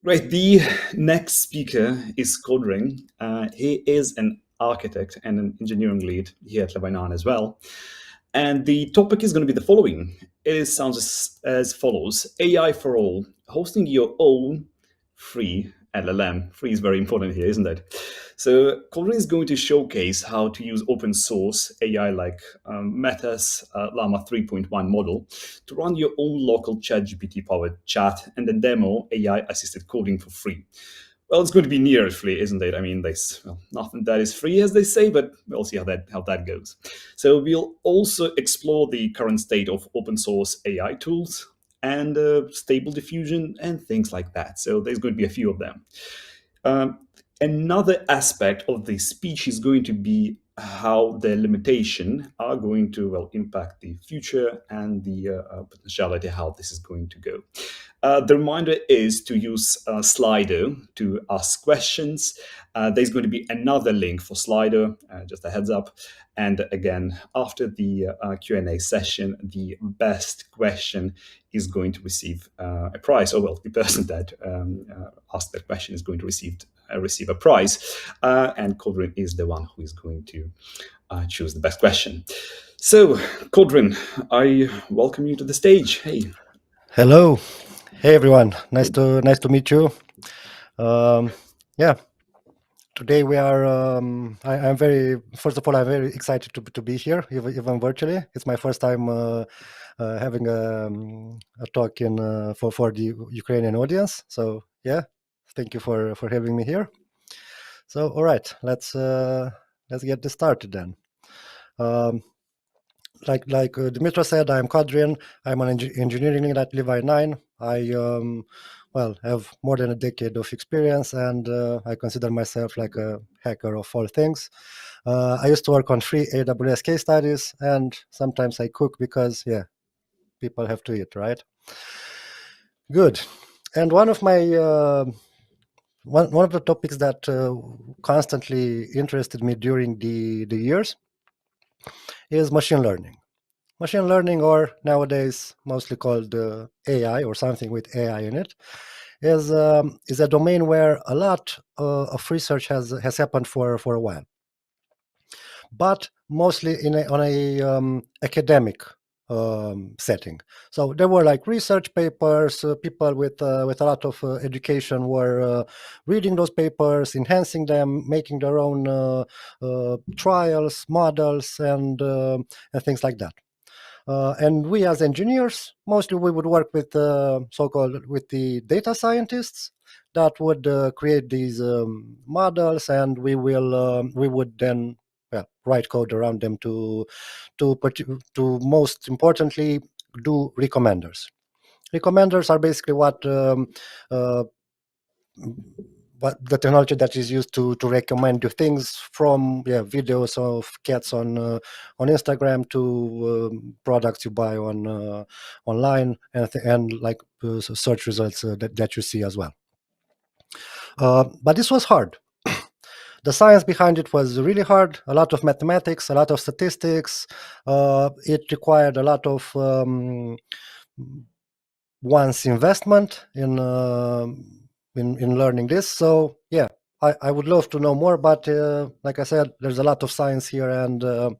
Right. The next speaker is Codrin. He is an architect and an engineering lead here at Levi9 as well. And the topic is going to be the following. It sounds as follows: AI for all, hosting your own free LLM. Free is very important here, isn't it? So Codrin is going to showcase how to use open source AI like Meta's LLaMA 3.1 model to run your own local ChatGPT powered chat and then demo AI assisted coding for free. Well, it's going to be near free, isn't it? I mean, there's nothing that is free, as they say, but we'll see how that goes. So we'll also explore the current state of open source AI tools and stable diffusion and things like that. So there's going to be a few of them. Um, Another aspect of the speech is going to be how the limitation are going to impact the future and the potentiality how this is going to go. The reminder is to use Slido to ask questions. There's going to be another link for Slido, just a heads up. And again, after the Q&A session, the best question is going to receive a prize. Or well, the person that asked that question is going to receive a prize. And Codrin is the one who is going to choose the best question. So, Codrin, I welcome you to the stage. Hey. Hello, hey everyone. Nice to meet you. Yeah, today we are. I'm very. First of all, I'm very excited to be here, even virtually. It's my first time having a talk in for the Ukrainian audience. So yeah, thank you for having me here. So all right, let's get this started then. Like Dmytro said, I'm Codrin. I'm an engineering lead at Levi9. I have more than a decade of experience, and I consider myself like a hacker of all things. I used to work on free AWS case studies, and sometimes I cook because people have to eat, right? Good. And one of my one of the topics that constantly interested me during the years is machine learning. Machine learning, or nowadays mostly called AI or something with AI in it, is a domain where a lot of research has happened for a while, but mostly on a academic setting. So there were like research papers. People with a lot of education were reading those papers, enhancing them, making their own trials, models, and things like that. And we as engineers, mostly we would work with so-called with the data scientists that would create these models, and we would then write code around them to most importantly do recommenders. Recommenders are basically what the technology that is used to recommend you things, from videos of cats on Instagram to products you buy on online, and like search results that you see as well. But this was hard. The science behind it was really hard. A lot of mathematics, a lot of statistics. It required a lot of one's investment in learning this. So yeah, I would love to know more, but like I said, there's a lot of science here, and I'm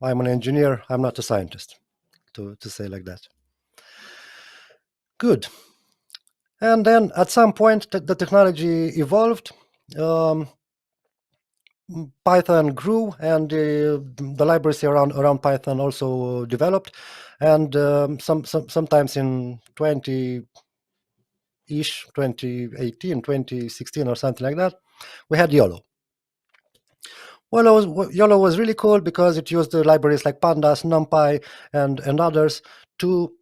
an engineer. I'm not a scientist, to say like that. Good. And then at some point, the technology evolved. Python grew, and the libraries around Python also developed. And sometimes in 2018, 2016 or something like that, we had YOLO. YOLO was really cool because it used the libraries like Pandas, NumPy, and others to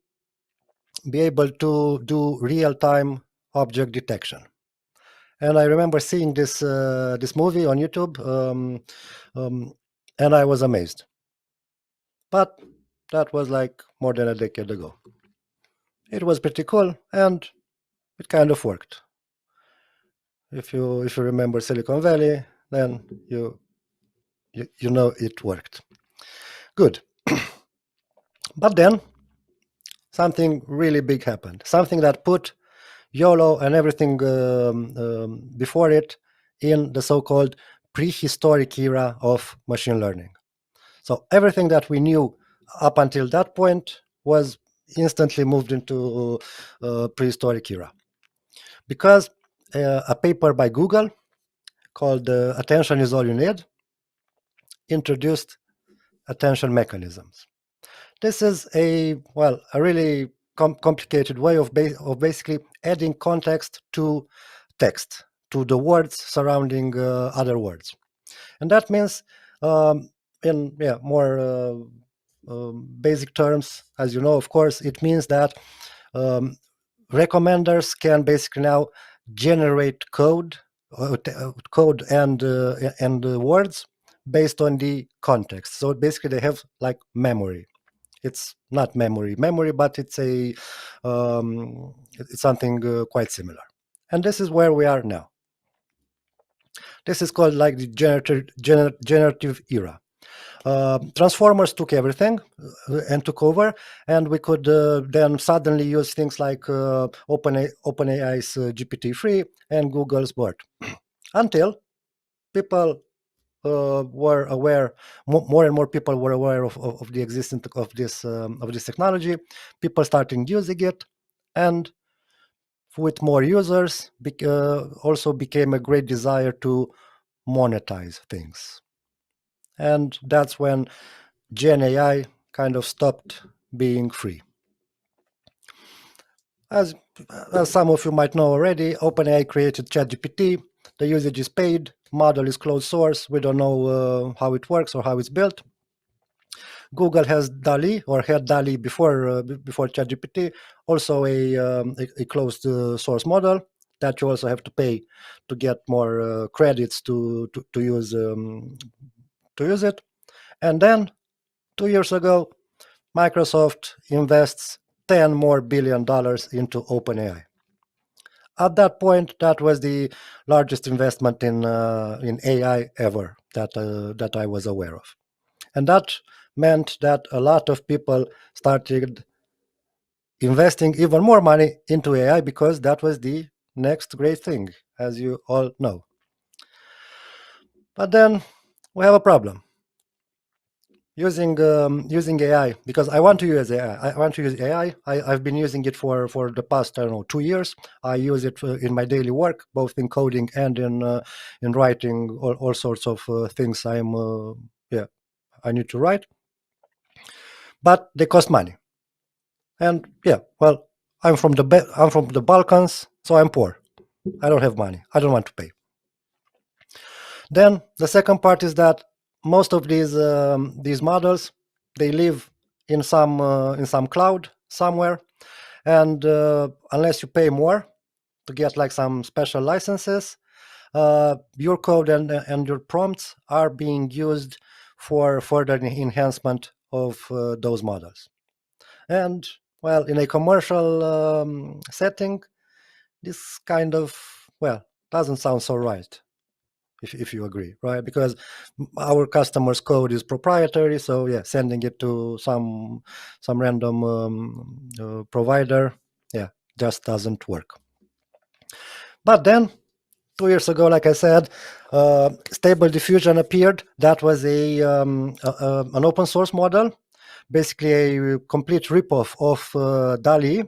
be able to do real-time object detection. And I remember seeing this movie on YouTube, and I was amazed. But that was like more than a decade ago. It was pretty cool, and it kind of worked. If you remember Silicon Valley, then you know it worked. Good. But then something really big happened. Something that put YOLO, and everything before it in the so-called prehistoric era of machine learning. So everything that we knew up until that point was instantly moved into prehistoric era. Because a paper by Google called Attention is All You Need introduced attention mechanisms. This is a really complicated way of basically adding context to text, to the words surrounding other words. And that means, in more basic terms, as you know, of course, it means that recommenders can basically now generate code and words based on the context. So basically, they have like memory. It's not memory, but it's it's something quite similar. And this is where we are now. This is called like the generative era. Transformers took everything and took over, and we could then suddenly use things like OpenAI's GPT-3 and Google's BERT. Until people were aware, more and more people were aware of the existence of this technology. People started using it, and with more users, also became a great desire to monetize things. And that's when Gen AI kind of stopped being free. As some of you might know already, OpenAI created ChatGPT. The usage is paid, model is closed source. We don't know how it works or how it's built. Google has DALL-E, or had DALL-E before ChatGPT, also a closed source model that you also have to pay to get more credits to use it. And then 2 years ago, Microsoft invests $10 billion more into OpenAI. At that point, that was the largest investment in AI ever that I was aware of, and that meant that a lot of people started investing even more money into AI because that was the next great thing, as you all know. But then we have a problem. Using AI, because I want to use AI. I want to use AI. I've been using it for the past 2 years. I use it in my daily work, both in coding and in writing all sorts of things. I need to write, but they cost money. And I'm from the Balkans, so I'm poor. I don't have money. I don't want to pay. Then the second part is that most of these models, they live in some cloud somewhere, and unless you pay more to get like some special licenses, your code and your prompts are being used for further enhancement of those models. And in a commercial setting, this kind of doesn't sound so right. If you agree, right? Because our customers' code is proprietary, so sending it to some random provider, just doesn't work. But then 2 years ago, like I said, Stable Diffusion appeared. That was an open source model, basically a complete ripoff of DALL-E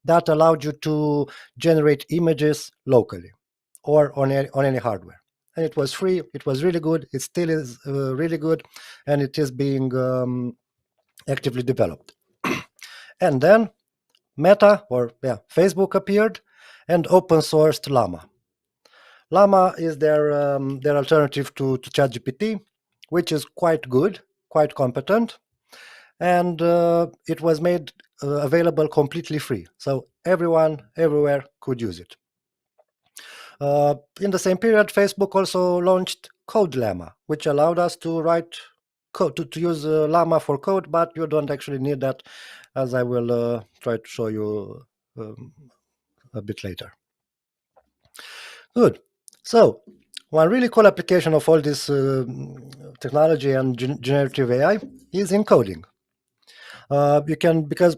that allowed you to generate images locally or on any hardware. And it was free. It was really good. It still is really good, and it is being actively developed. And then Meta, or Facebook, appeared and open sourced LLaMA. LLaMA is their alternative to ChatGPT, which is quite good, quite competent, and it was made available completely free, so everyone everywhere could use it. In the same period, Facebook also launched CodeLaMA, which allowed us to write code, to use LLaMA for code, but you don't actually need that, as I will try to show you a bit later. Good. So one really cool application of all this technology and generative AI is in coding. You can, because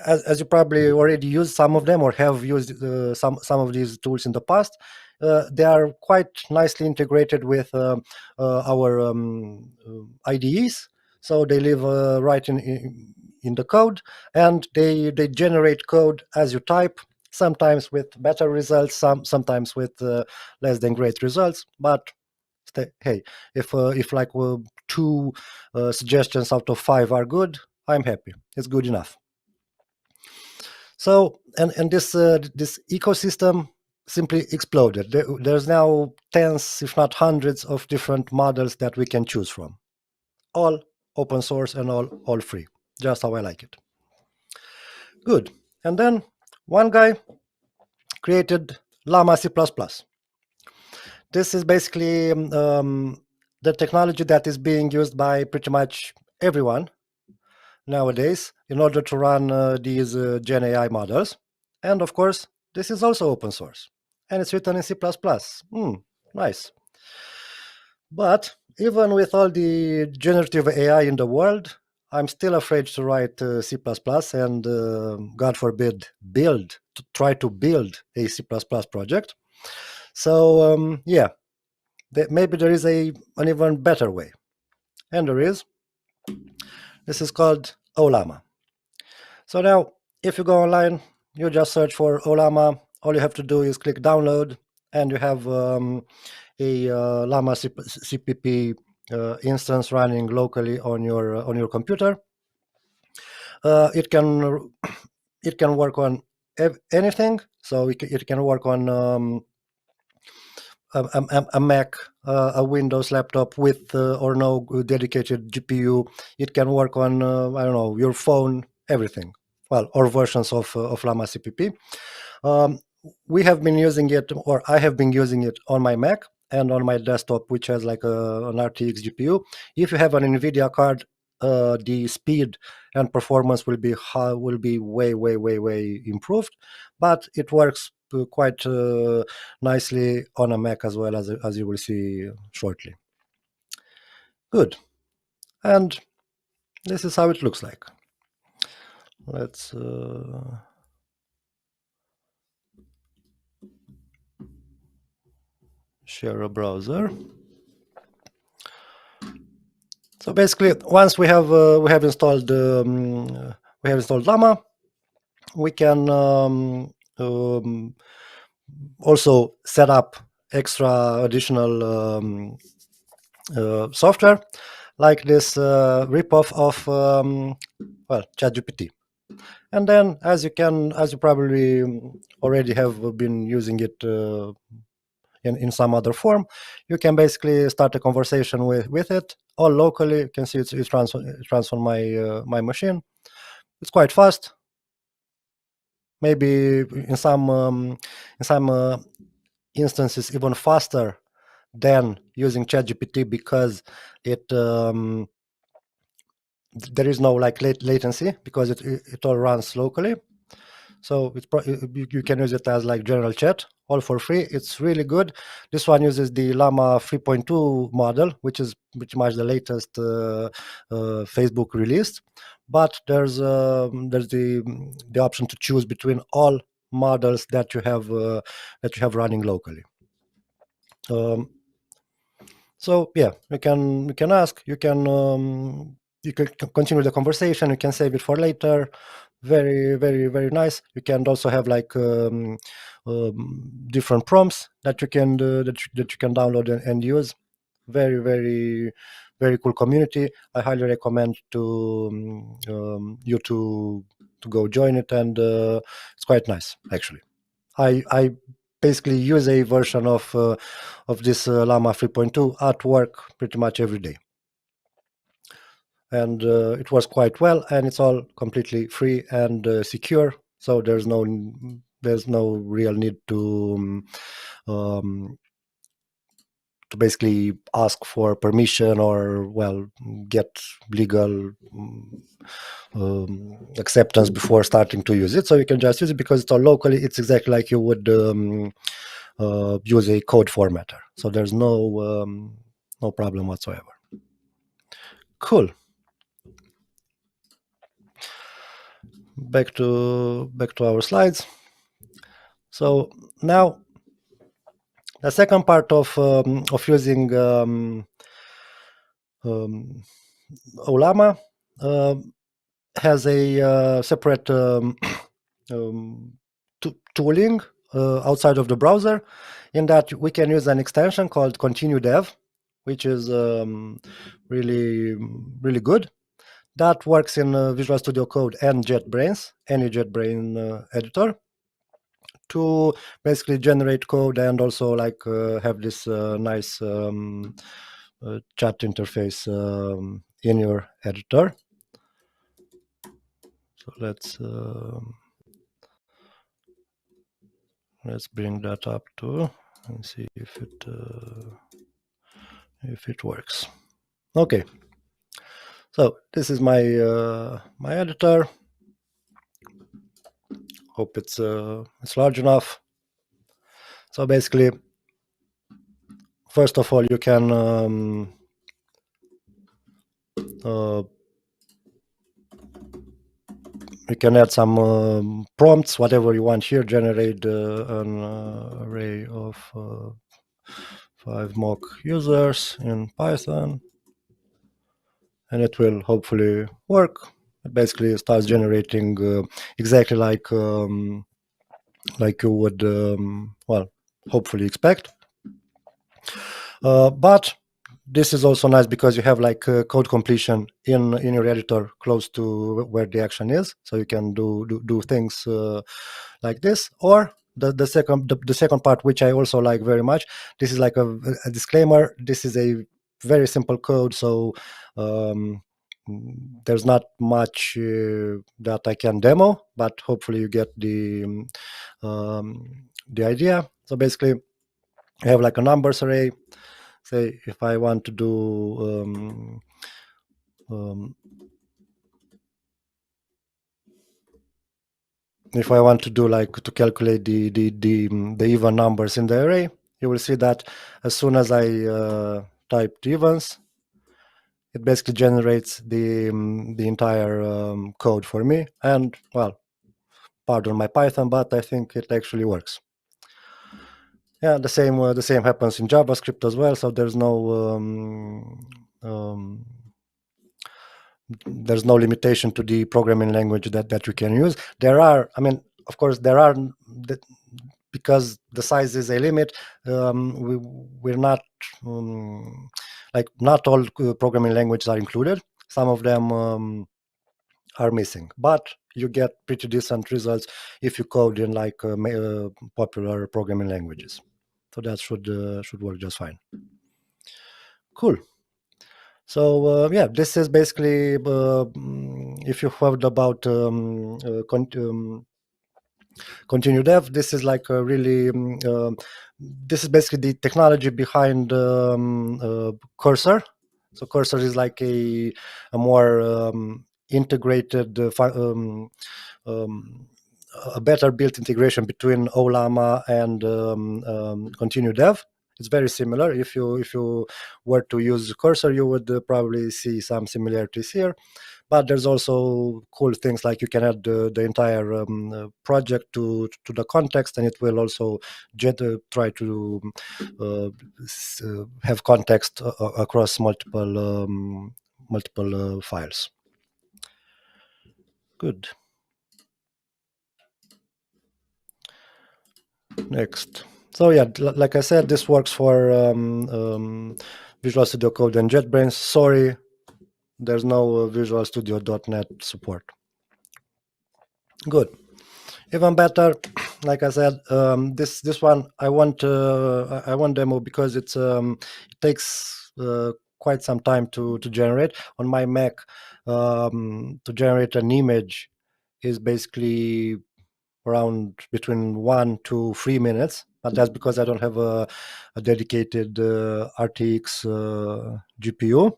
as you probably already used some of them or have used some of these tools in the past, they are quite nicely integrated with our IDEs. So they live right in the code, and they generate code as you type. Sometimes with better results, sometimes with less than great results. But hey, if like two suggestions out of 5 are good, I'm happy. It's good enough. So and this ecosystem simply exploded. There's now tens, if not hundreds, of different models that we can choose from, all open source and all free, just how I like it. Good. And then one guy created LLaMA C++. This is basically the technology that is being used by pretty much everyone nowadays in order to run these Gen AI models. And of course, this is also open source, and it's written in C++. Nice. But even with all the generative AI in the world, I'm still afraid to write C++ and, God forbid, try to build a C++ project. So yeah, maybe there is an even better way. And there is. This is called Ollama. So now, if you go online, you just search for Ollama. All you have to do is click download, and you have a Llama CPP instance running locally on your computer. It can work on anything. So it can work on a Mac, a Windows laptop with or no dedicated GPU. It can work on I don't know, your phone, everything. Well, or versions of Llama CPP. Um, we have been using it, or I have been using it on my Mac and on my desktop, which has like an RTX GPU. If you have an NVIDIA card, the speed and performance will be way improved, but it works quite nicely on a Mac as well, as you will see shortly. Good. And this is how it looks like. Let's share a browser. So basically, once we have installed LLaMA, we can also set up extra additional software, like this ripoff of ChatGPT. And then, as you probably already have been using it in some other form, you can basically start a conversation with it all locally. You can see it runs on my machine. It's quite fast. Maybe in some instances even faster than using ChatGPT, because it there is no like latency, because it all runs locally. So you can use it as like general chat, all for free. It's really good. This one uses the LLaMA 3.2 model, which is pretty much the latest Facebook released. But there's the option to choose between all models that you have running locally. So yeah, you can ask, you can continue the conversation, you can save it for later. Very nice. You can also have like different prompts that you can that you can download and use. Very cool community. I highly recommend you to go join it, and it's quite nice actually. I basically use a version of this LLaMA 3.2 at work pretty much every day, and it works quite well, and it's all completely free and secure. So there's no real need to basically ask for permission or get legal acceptance before starting to use it. So you can just use it because it's all locally. It's exactly like you would use a code formatter. So there's no problem whatsoever. Cool. back to our slides. So now the second part of using Ollama has a separate tooling outside of the browser, in that we can use an extension called Continue Dev, which is really good. That works in Visual Studio Code and JetBrains, any JetBrains editor, to basically generate code and also like have this nice chat interface in your editor. So let's bring that up too and see if it works. Okay. So this is my my editor. Hope it's large enough. So basically, first of all, you can add some prompts, whatever you want here. Generate an array of 5 mock users in Python, and it will hopefully work. It basically starts generating exactly like you would well, hopefully expect. But this is also nice because you have like code completion in your editor close to where the action is, so you can do things like this. Or the second part, which I also like very much, this is like a disclaimer. This is a very simple code, so there's not much that I can demo, but hopefully you get the idea. So basically, I have like a numbers array. Say if I want to do like to calculate the even numbers in the array, you will see that as soon as I type the evens, it basically generates the entire code for me. And well, pardon my Python, but I think it actually works. Yeah, the same happens in JavaScript as well. So there's no limitation to the programming language that you can use. There are, I mean, of course, there are, because the size is a limit. We're not like, not all programming languages are included. Some of them are missing, but you get pretty decent results if you code in like popular programming languages. So that should work just fine. Cool. So yeah, this is basically if you heard about Continue Dev, this is like a really this is basically the technology behind Cursor. So Cursor is like a more integrated a better built integration between Ollama and Continue Dev. It's very similar. If you were to use Cursor, you would probably see some similarities here. But there's also cool things like you can add the entire project to the context, and it will also try to have context across multiple files. Good. Next. So yeah, like I said, this works for Visual Studio Code and JetBrains. Sorry, there's no Visual Studio.NET support. Good. Even better, like I said, this one I want demo because it takes quite some time to generate. On my Mac, to generate an image is basically around between 1 to 3 minutes, but that's because I don't have a dedicated RTX GPU.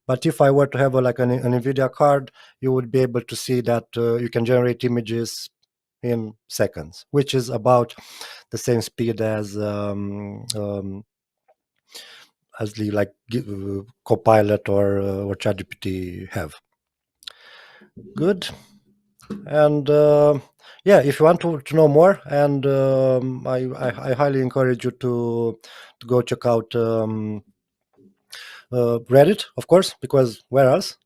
But if I were to have like an NVIDIA card, you would be able to see that you can generate images in seconds, which is about the same speed as the like Copilot or ChatGPT have. Good. And yeah, if you want to know more, and I highly encourage you to go check out Reddit, of course, because where else?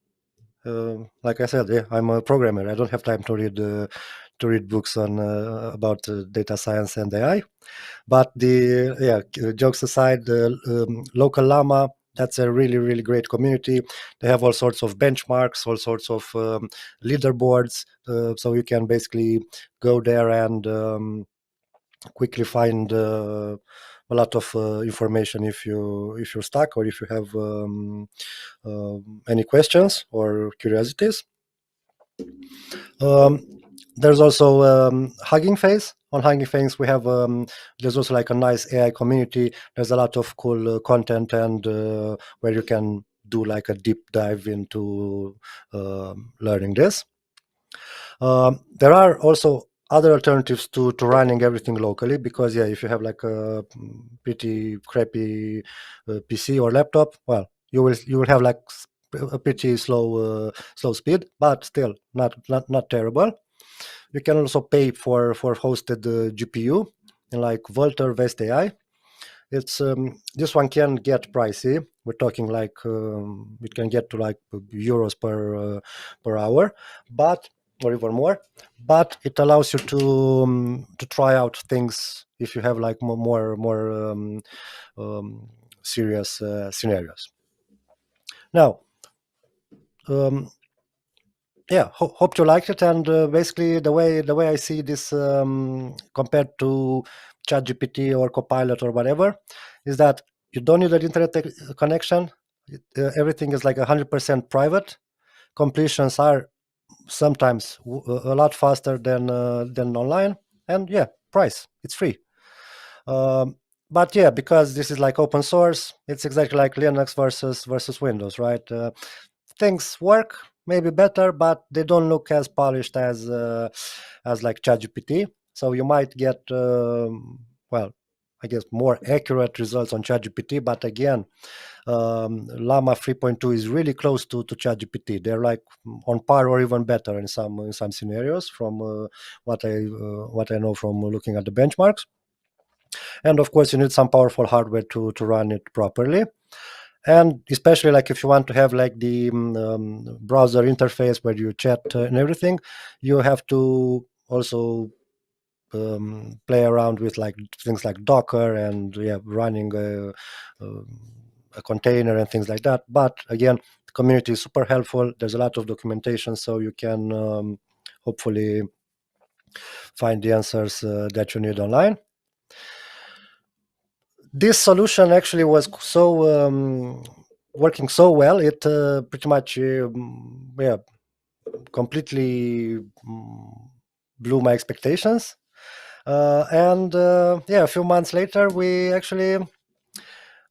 Like I said, yeah, I'm a programmer. I don't have time to read books on about data science and AI. But jokes aside, the local llama, that's a really great community. They have all sorts of benchmarks, all sorts of leaderboards, so you can basically go there and quickly find a lot of information if you're stuck or if you have any questions or curiosities. Um, there's also Hugging Face. On Hugging Face, we have there's also like a nice AI community. There's a lot of cool content and where you can do like a deep dive into learning this. There are also other alternatives to running everything locally, because yeah, if you have like a pretty crappy PC or laptop, well, you will have like a pretty slow speed, but still not terrible. You can also pay for hosted GPU in like Volt or Vest AI. It's this one can get pricey. We're talking like it can get to like euros per hour, but or even more. But it allows you to try out things if you have like more serious scenarios. Now, um, yeah, hope you liked it. And basically, the way I see this compared to ChatGPT or Copilot or whatever is that you don't need an internet connection. Everything is like 100% private. Completions are sometimes a lot faster than online. And yeah, price, it's free. Um, but yeah, because this is like open source, it's exactly like Linux versus Windows, right? Things work maybe better, but they don't look as polished as like ChatGPT. So you might get well, I guess more accurate results on ChatGPT. But again, Llama 3.2 is really close to ChatGPT. They're like on par or even better in some scenarios from what I know from looking at the benchmarks. And of course, you need some powerful hardware to run it properly. And especially like if you want to have like the browser interface where you chat and everything, you have to also play around with like things like Docker and yeah, running a container and things like that. But again, the community is super helpful. There's a lot of documentation, so you can hopefully find the answers that you need online. This solution actually was so working so well. It pretty much yeah, completely blew my expectations. And yeah, a few months later, we actually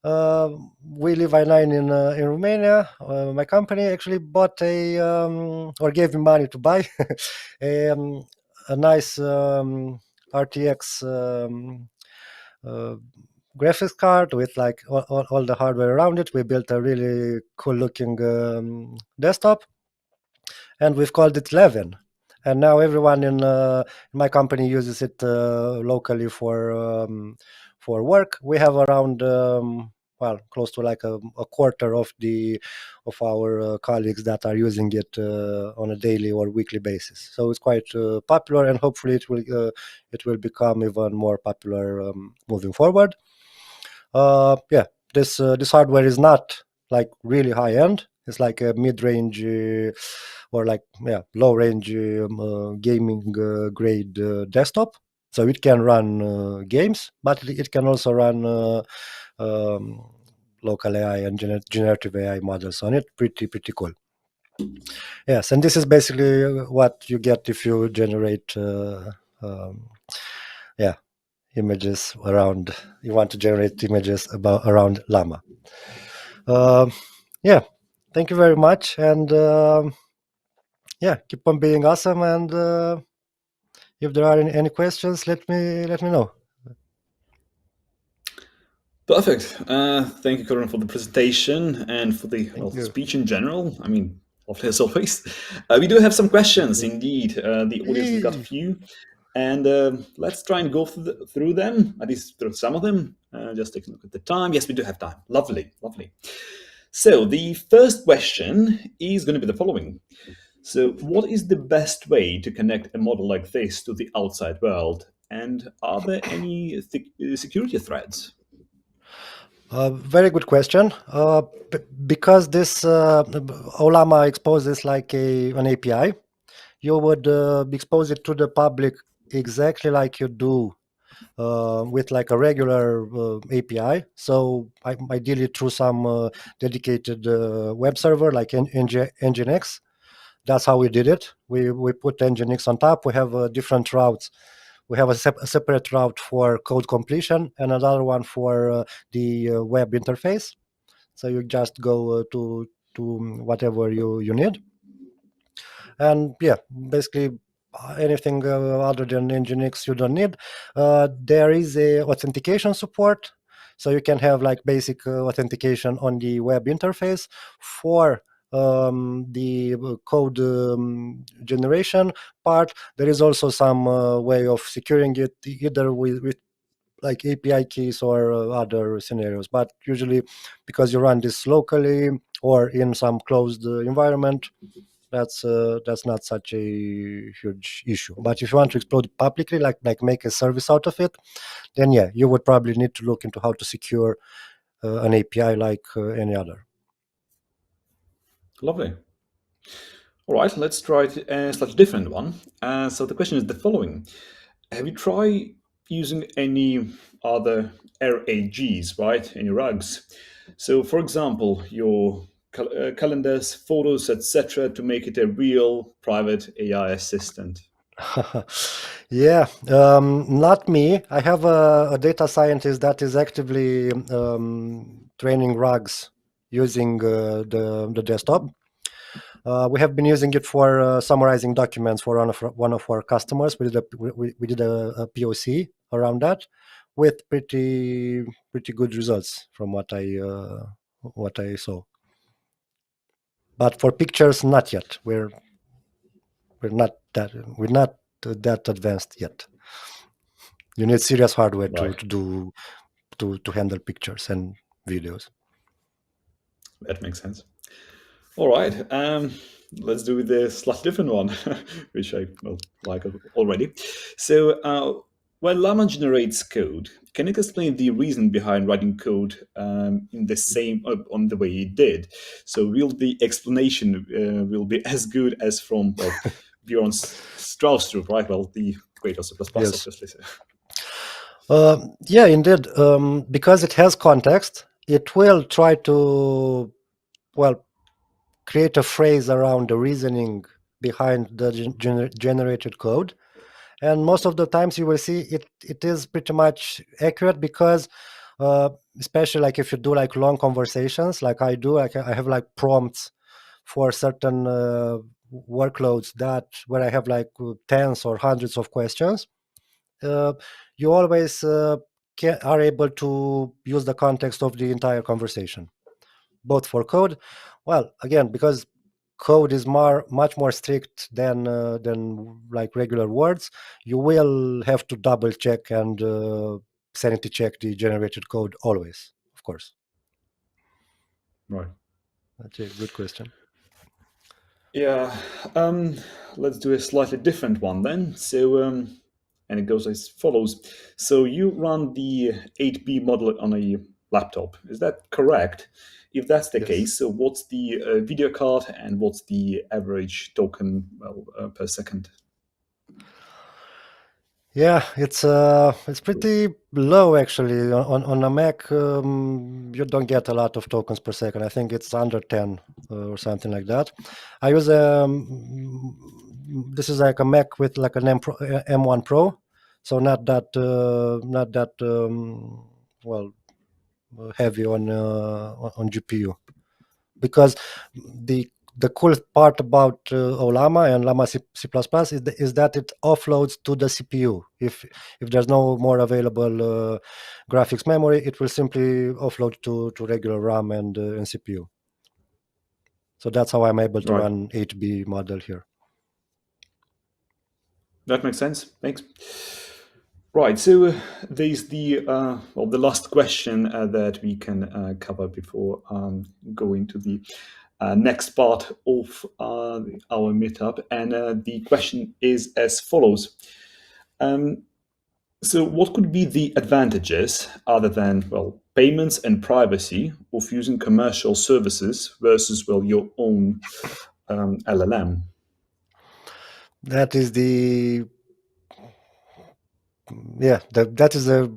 we Levi9 in Romania. My company actually bought or gave me money to buy a, a nice RTX uh, graphics card with like all the hardware around it. We built a really cool looking desktop, and we've called it Levin. And now everyone in my company uses it locally for work. We have around well, close to like a quarter of our colleagues that are using it on a daily or weekly basis. So it's quite popular, and hopefully it will become even more popular moving forward. Yeah, this hardware is not like really high end. It's like a mid range or like yeah low range gaming grade desktop. So it can run games, but it can also run um, local AI and generative AI models on it. Pretty cool. Yes, and this is basically what you get if you generate yeah images around. You want to generate images about around llama. Um yeah, thank you very much, and yeah, keep on being awesome. And if there are any questions, let me know. Perfect. Thank you, Codrin, for the presentation and for the Thank you. speech in general. I mean, Lovely as always. We do have some questions, indeed. The audience has got a Yay. few, and let's try and go through them, at least through some of them. Just take a look at the time. Yes, we do have time. Lovely, lovely. So the first question is going to be the following. So, what is the best way to connect a model like this to the outside world? And are there any security threats? Very good question. Because this Ollama exposes like an API, you would expose it to the public exactly like you do with like a regular API. So ideally through some dedicated web server like Nginx. That's how we did it. We put Nginx on top. We have different routes. We have a separate route for code completion and another one for the web interface. So you just go to whatever you need. And yeah, basically anything other than Nginx you don't need. There is a authentication support, so you can have like basic authentication on the web interface for the code generation part. There is also some way of securing it either with like API keys or other scenarios. But usually, because you run this locally or in some closed environment, that's not such a huge issue. But if you want to explode it publicly, like make a service out of it, then yeah, you would probably need to look into how to secure an API like any other. Lovely. All right, let's try a slightly different one. So the question is the following: have you tried using any other RAGs, right? Any rugs? So, for example, your calendars, photos, etc., to make it a real private AI assistant. Yeah, not me. I have a data scientist that is actively training rugs using the desktop. We have been using it for summarizing documents for one of our customers. We did a POC around that with pretty good results from what I saw. But for pictures, not yet. We're not that we're not that advanced yet. You need serious hardware Right, to handle pictures and videos. that makes sense. All right, let's do the slightly different one, which I well, like already. So, when Llama generates code, can you explain the reason behind writing code in the same on the way it did? So, will the explanation will be as good as from well Bjorn Straustrup, right? Well, the creator of C++, Yes. obviously. So, Yeah, indeed. Because it has context, it will try to, well, create a phrase around the reasoning behind the generated code. And most of the times you will see it is pretty much accurate because, especially like if you do like long conversations, like I do, I have like prompts for certain workloads that where I have like tens or hundreds of questions. uh, you always are able to use the context of the entire conversation, both for code. Well, again, because code is much more strict than like regular words, you will have to double check and sanity check the generated code always, of course. right. That's a good question. Yeah, um, let's do a slightly different one then. So, and it goes as follows. So you run the 8B model on a laptop. Is that correct? If that's the Yes. case, so what's the video card and what's the average token per second? Yeah, it's pretty low actually. On a Mac, you don't get a lot of tokens per second. I think it's under 10 or something like that. I use this is like a Mac with like an M1 Pro, so not that well heavy on GPU, because the cool part about Ollama and Llama C++ is that it offloads to the CPU. If there's no more available graphics memory, it will simply offload to regular RAM and CPU. So that's how I'm able to Right. run HB model here. That makes sense. Thanks. Right. So there's the the last question that we can cover before going to the next part of our meetup, and the question is as follows. So, what could be the advantages, other than payments and privacy, of using commercial services versus your own LLM? That is that is the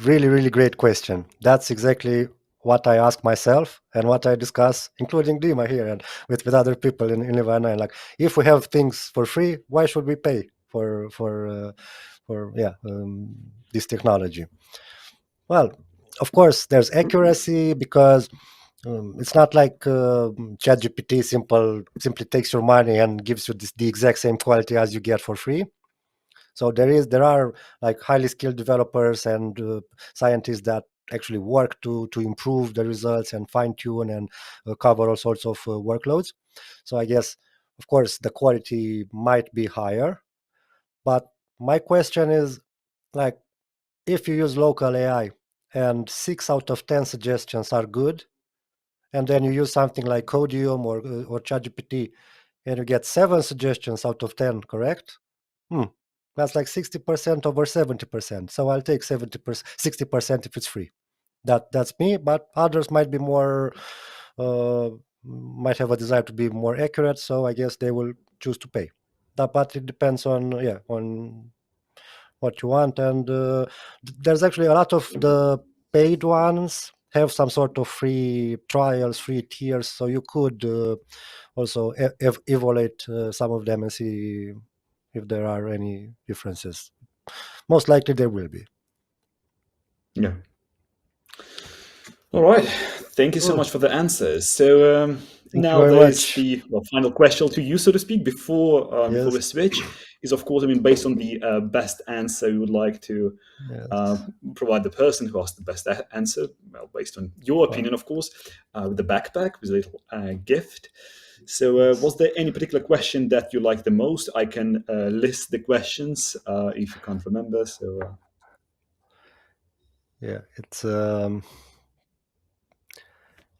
really great question. That's exactly what I ask myself and what I discuss, including Dima here and with other people in Levi9. Like, if we have things for free, why should we pay for this technology? Well, of course, there's accuracy because it's not like ChatGPT simply takes your money and gives you the exact same quality as you get for free. So there are like highly skilled developers and scientists that actually work to improve the results and fine tune and cover all sorts of workloads. So I guess, of course, the quality might be higher. But my question is, like, if you use local AI and 6 out of 10 suggestions are good, and then you use something like Codium or ChatGPT, and you get 7 suggestions out of 10 correct, that's like 60% over 70%. So I'll take 70%, 60% if it's free. That's me, but others might be more, might have a desire to be more accurate. So I guess they will choose to pay. But it depends on what you want. And there's actually a lot of the paid ones have some sort of free trials, free tiers. So you could also evaluate some of them and see if there are any differences. Most likely there will be. Yeah. All right. Thank you so Cool. much for the answers. So Thank you now very there's much. the final question to you, so to speak, before we Yes. switch. Is of course, I mean, based on the best answer you would like to uh, Yes. provide the person who asked the best answer, well, based on your Well, opinion, of course, with the backpack with a little gift. So, yes. was there any particular question that you like the most? I can list the questions if you can't remember. So, Yeah.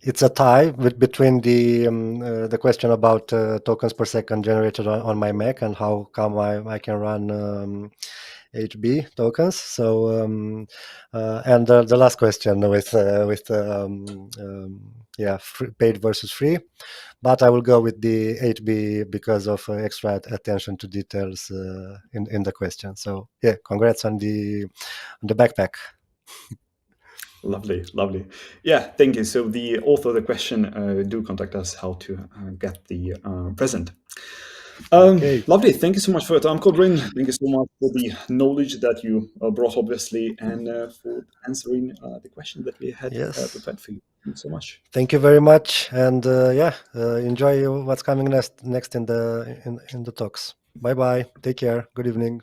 It's a tie between the question about tokens per second generated on my Mac and how come I can run HB tokens. So and the last question with paid versus free. But I will go with the HB because of extra attention to details in the question. So yeah, congrats on the backpack. lovely, lovely. Yeah, thank you. So, the author of the question do contact us how to get the present. Okay. Lovely. Thank you so much for your time, Codrin. Thank you so much for the knowledge that you brought, obviously, and for answering the questions that we had Yes. prepared for you. Thank you so much. Thank you very much, and enjoy what's coming next in the talks. Bye bye. Take care. Good evening.